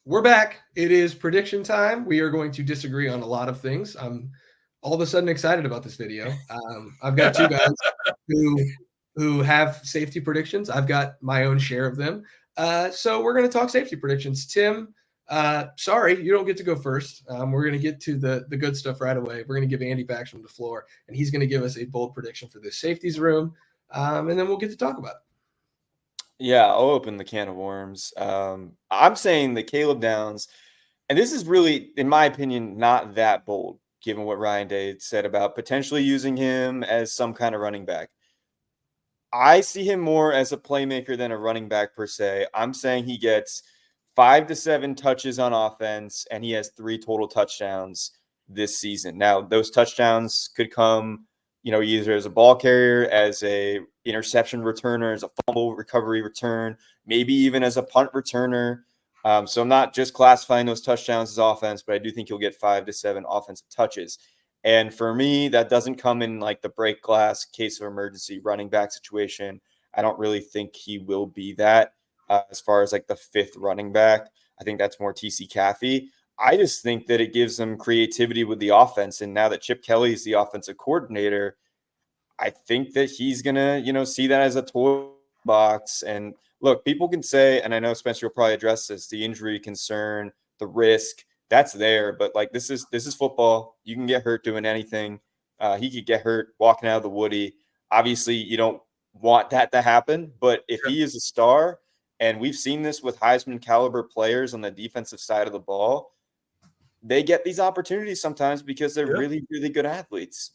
We're back. It is prediction time. We are going to disagree on a lot of things. I'm all of a sudden excited about this video. I've got two guys who have safety predictions. I've got my own share of them. So we're going to talk safety predictions. Tim, sorry, you don't get to go first. We're going to get to the good stuff right away. We're going to give Andy Backstrom the floor, and he's going to give us a bold prediction for this safeties room, and then we'll get to talk about it. Yeah, I'll open the can of worms. I'm saying that Caleb Downs, and this is really, in my opinion, not that bold, given what Ryan Day said about potentially using him as some kind of running back. I see him more as a playmaker than a running back per se. I'm saying he gets 5 to 7 touches on offense, and he has 3 total touchdowns this season. Now, those touchdowns could come, either as a ball carrier, as a interception returner, as a fumble recovery return, maybe even as a punt returner. So I'm not just classifying those touchdowns as offense, but I do think he'll get 5 to 7 offensive touches. And for me, that doesn't come in like the break glass case of emergency running back situation. I don't really think he will be that as far as like the 5th running back. I think that's more TC Caffey. I just think that it gives them creativity with the offense. And now that Chip Kelly is the offensive coordinator, I think that he's going to, see that as a toy box. And look, people can say, and I know Spencer will probably address this, the injury concern, the risk, that's there. But like, this is football. You can get hurt doing anything. He could get hurt walking out of the Woody. Obviously, you don't want that to happen. But if he is a star, and we've seen this with Heisman caliber players on the defensive side of the ball, they get these opportunities sometimes because they're really, really good athletes.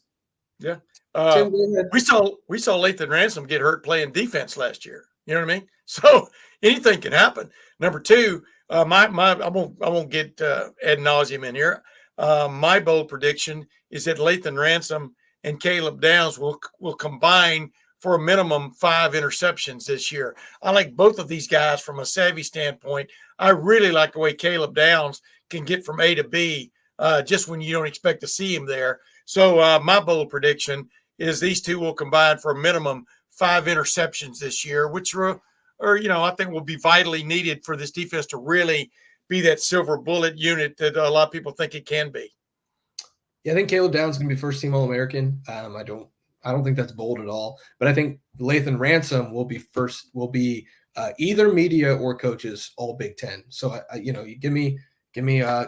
Yeah. We saw Lathan Ransom get hurt playing defense last year. You know what I mean? So anything can happen. Number two, I won't get ad nauseum in here. My bold prediction is that Lathan Ransom and Caleb Downs will combine for a minimum 5 interceptions this year. I like both of these guys from a savvy standpoint. I really like the way Caleb Downs can get from A to B just when you don't expect to see him there. So my bold prediction is these two will combine for a minimum 5 interceptions this year, which are I think will be vitally needed for this defense to really be that silver bullet unit that a lot of people think it can be. Yeah, I think Caleb Downs is going to be first team All-American. I don't think that's bold at all, but I think Lathan Ransom will be either media or coaches All Big Ten. So you give me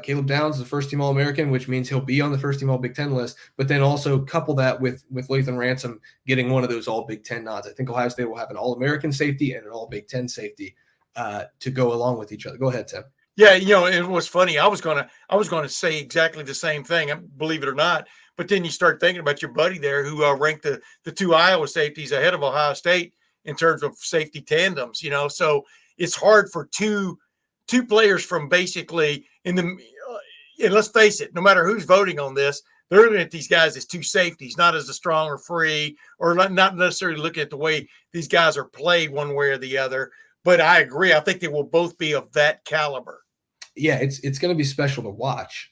Caleb Downs, the first team All-American, which means he'll be on the first team All Big Ten list, but then also couple that with Lathan Ransom getting one of those All Big Ten nods. I think Ohio State will have an All-American safety and an All Big Ten safety to go along with each other. Go ahead, Tim. Yeah, it was funny. I was gonna say exactly the same thing, believe it or not. But then you start thinking about your buddy there who ranked the 2 Iowa safeties ahead of Ohio State in terms of safety tandems. So it's hard for two players from basically and let's face it, no matter who's voting on this, they're looking at these guys as 2 safeties, not as a strong or free, or not necessarily looking at the way these guys are played one way or the other. But I agree. I think they will both be of that caliber. Yeah, it's going to be special to watch,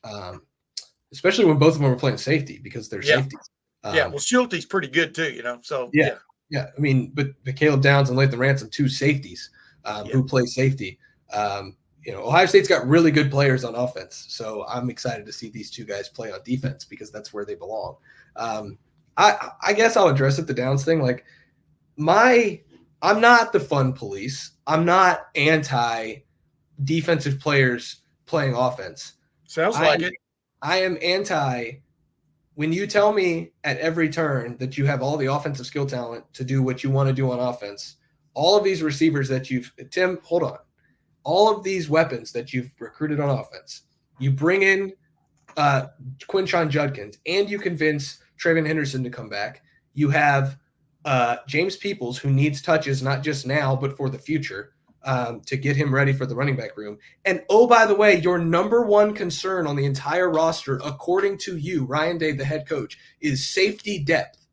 especially when both of them are playing safety because they're safeties. Well, Schulte's pretty good too, So yeah. I mean, but Caleb Downs and Lathan Ransom, 2 safeties who play safety. Ohio State's got really good players on offense, so I'm excited to see these 2 guys play on defense because that's where they belong. I guess I'll address it, the Downs thing. Like, I'm not the fun police. I'm not anti defensive players playing offense. Sounds like it. I am anti when you tell me at every turn that you have all the offensive skill talent to do what you want to do on offense. All of these receivers that Tim, hold on. All of these weapons that you've recruited on offense, you bring in Quinshon Judkins, and you convince Trayvon Henderson to come back. You have James Peoples, who needs touches not just now but for the future to get him ready for the running back room. And oh, by the way, your number one concern on the entire roster, according to you, Ryan Day, the head coach, is safety depth.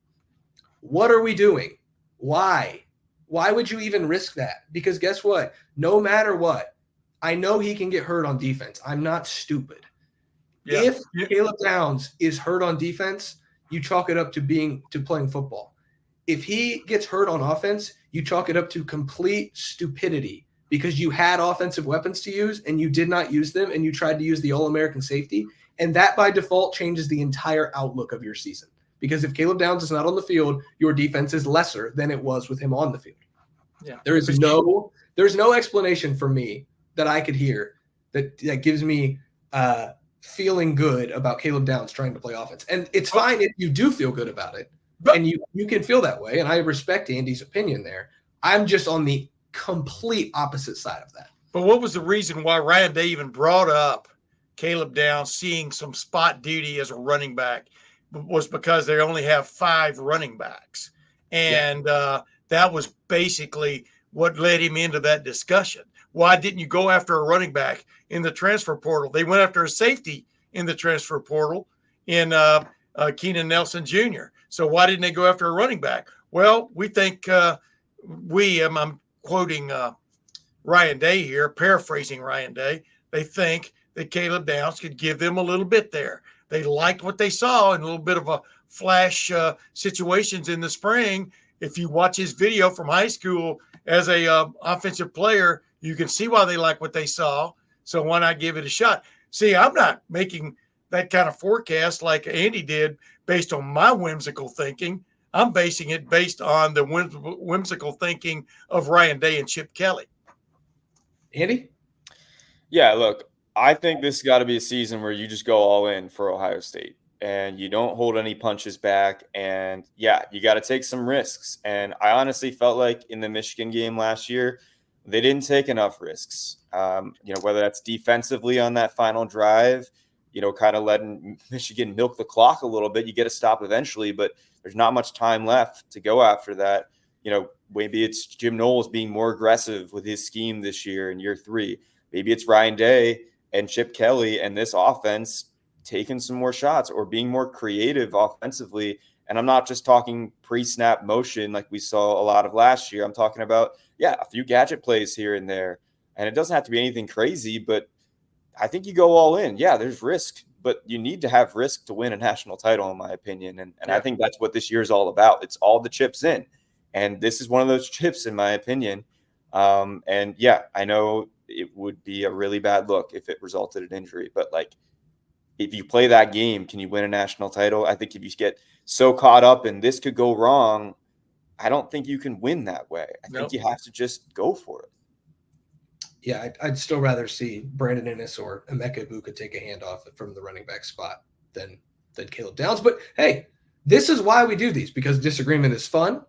What are we doing? Why? Why would you even risk that? Because guess what? No matter what, I know he can get hurt on defense. I'm not stupid. Yeah. If Caleb Downs is hurt on defense, you chalk it up to playing football. If he gets hurt on offense, you chalk it up to complete stupidity because you had offensive weapons to use and you did not use them, and you tried to use the All-American safety. And that by default changes the entire outlook of your season. Because if Caleb Downs is not on the field, your defense is lesser than it was with him on the field. Yeah. There's no explanation for me that I could hear that gives me feeling good about Caleb Downs trying to play offense. And it's fine if you do feel good about it, and you can feel that way. And I respect Andy's opinion there. I'm just on the complete opposite side of that. But what was the reason why Ryan Day even brought up Caleb Downs seeing some spot duty as a running back? Was because they only have 5 running backs. And that was basically what led him into that discussion. Why didn't you go after a running back in the transfer portal? They went after a safety in the transfer portal in Keenan Nelson Jr. So why didn't they go after a running back? Well, we think I'm quoting Ryan Day here, paraphrasing Ryan Day. They think that Caleb Downs could give them a little bit there. They liked what they saw in a little bit of a flash situations in the spring. If you watch his video from high school as a offensive player, you can see why they like what they saw. So why not give it a shot? See, I'm not making that kind of forecast like Andy did based on my whimsical thinking. I'm basing it based on the whimsical thinking of Ryan Day and Chip Kelly. Andy? Yeah, look, I think this has got to be a season where you just go all in for Ohio State and you don't hold any punches back. And yeah, you got to take some risks. And I honestly felt like in the Michigan game last year, they didn't take enough risks. Whether that's defensively on that final drive, kind of letting Michigan milk the clock a little bit. You get a stop eventually, but there's not much time left to go after that. Maybe it's Jim Knowles being more aggressive with his scheme this year in year 3. Maybe it's Ryan Day and Chip Kelly and this offense taking some more shots or being more creative offensively. And I'm not just talking pre-snap motion like we saw a lot of last year. I'm talking about, a few gadget plays here and there. And it doesn't have to be anything crazy, but I think you go all in. Yeah, there's risk, but you need to have risk to win a national title, in my opinion. And I think that's what this year is all about. It's all the chips in. And this is one of those chips, in my opinion. I know it would be a really bad look if it resulted in injury. But, if you play that game, can you win a national title? I think if you get so caught up in this could go wrong, I don't think you can win that way. I think you have to just go for it. Yeah, I'd still rather see Brandon Inniss or Emeka Ibuka take a handoff from the running back spot than Caleb Downs. But, hey, this is why we do these, because disagreement is fun.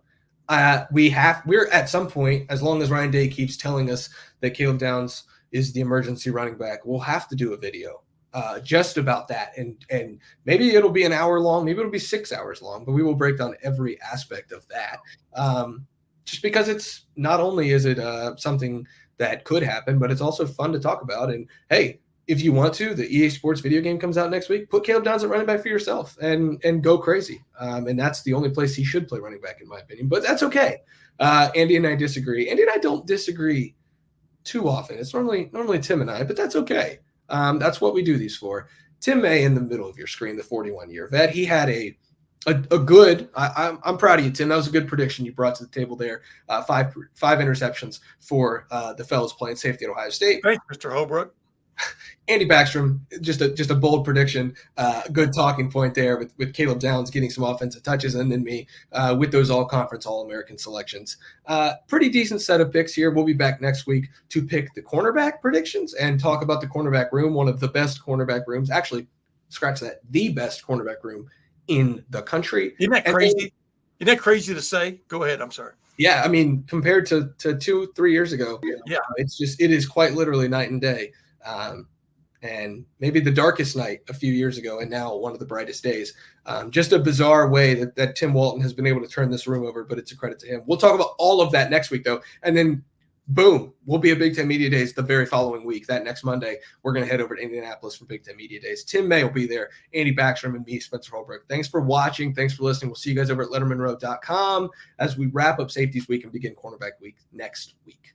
We're at some point, as long as Ryan Day keeps telling us that Caleb Downs is the emergency running back, we'll have to do a video just about that. And maybe it'll be an hour long, maybe it'll be 6 hours long, but we will break down every aspect of that. Just because it's not only is it something that could happen, but it's also fun to talk about. And hey, if you want to, the EA Sports video game comes out next week. Put Caleb Downs at running back for yourself and go crazy. And that's the only place he should play running back, in my opinion. But that's okay. Andy and I disagree. Andy and I don't disagree too often. It's normally Tim and I, but that's okay. That's what we do these for. Tim May in the middle of your screen, the 41-year vet. He had a good. I'm proud of you, Tim. That was a good prediction you brought to the table there. Five interceptions for the fellows playing safety at Ohio State. Thanks, Mr. Holbrook. Andy Backstrom, just a bold prediction, good talking point there with Caleb Downs getting some offensive touches, and then me with those all-conference, all-American selections. Pretty decent set of picks here. We'll be back next week to pick the cornerback predictions and talk about the cornerback room, one of the best cornerback rooms. Actually, scratch that, the best cornerback room in the country. Isn't that crazy? Isn't that crazy to say? Go ahead. I'm sorry. Yeah, I mean, compared to 2-3 years ago, it is quite literally night and day. And maybe the darkest night a few years ago, and now one of the brightest days. Just a bizarre way that Tim Walton has been able to turn this room over, but it's a credit to him. We'll talk about all of that next week, though. And then, boom, we'll be at Big Ten Media Days the very following week. That next Monday, we're going to head over to Indianapolis for Big Ten Media Days. Tim May will be there, Andy Backstrom, and me, Spencer Holbrook. Thanks for watching. Thanks for listening. We'll see you guys over at LettermenRow.com as we wrap up Safeties Week and begin Cornerback Week next week.